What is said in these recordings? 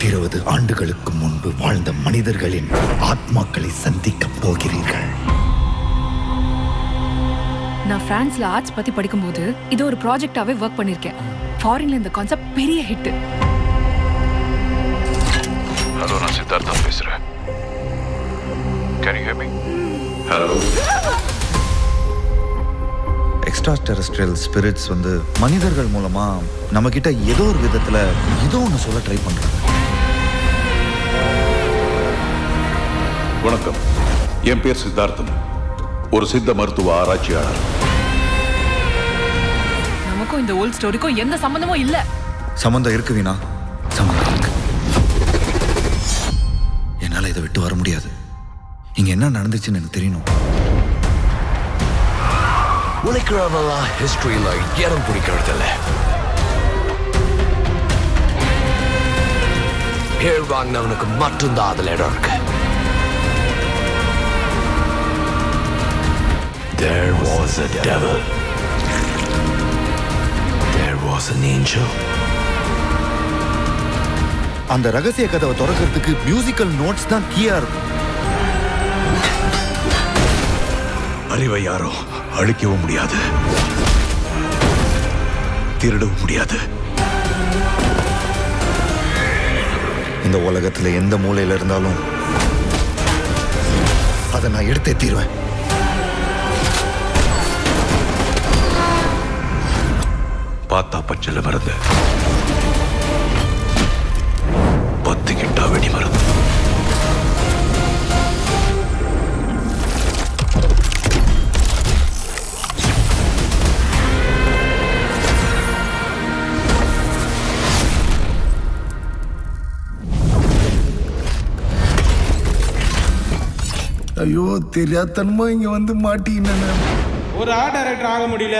120 ஆண்டுகளுக்கு முன்பு வாழ்ந்த மனிதர்களின் ஆத்மாக்களை சந்திக்கப் போகிறீர்கள். நான் பிரான்ஸ்ல ஆர்ட்ஸ் பத்தி படிக்கும்போது இது ஒரு ப்ராஜெக்டாவே ஒர்க் பண்ணிருக்கேன். ஃபாரின்ல இந்த கான்செப்ட் பெரிய ஹிட். ஹலோ, நான் சித்தார்த்தா பேசுறேன். Can you hear me? Hello. Extra terrestrial spirits மனிதர்கள் மூலமா நம்ம கிட்ட ஏதோ ஒரு விதத்துல ஏதோ ஒன்று சொல்ல ட்ரை பண்றாங்க. வணக்கம், என் பேர் சித்தார்த்தன், ஒரு சித்த மருத்துவ ஆராய்ச்சியாளர். நமக்கும் இந்த ஓல்ட் ஸ்டோரிக்கும் எந்த சம்பந்தமும் இல்ல. சம்பந்தம் இருக்கு வீணா, சம்பந்தம் இருக்கு. என்னால இதை விட்டு வர முடியாது. இங்க என்ன நடந்துச்சுன்னு எனக்கு தெரியணும். உழைக்கிறவெல்லாம் ஹிஸ்டரியில இடம் பிடிக்கிறதில்ல. பேர் வாங்கினவனுக்கு மட்டும்தான் அதுல இடம் இருக்கு. There was a devil. There was an angel. அந்த ரகசிய கதவை திறக்கிறதுக்கு மியூசிக்கல் நோட்ஸ் தான் கீயா இருக்கும். அறிவை யாரும் அழிக்கவும் முடியாது, திருடவும் முடியாது. இந்த உலகத்துல எந்த மூலையில இருந்தாலும் அதை நான் எடுத்தே தீருவேன். பார்த்தா பச்சல மருந்து, பத்துக்கிட்டா வெடி மருந்து. ஐயோ, தெரியாதனமா இங்க மாட்டிக்கினேன். ஒரு ஆர்ட் டைரக்டர் ஆக முடியல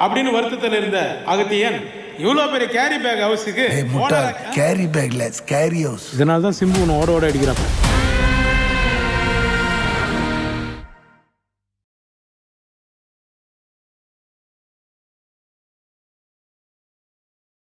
அப்படின்னு வருத்தத்தில் இருந்த அகத்தியன் இவ்வளவு பெரிய கேரி பேக் ஹவுஸுக்கு கேரி பேக்ல கேரி ஹவுஸ். இதனால தான் சிம்பு ஓட அடிக்கிறான்.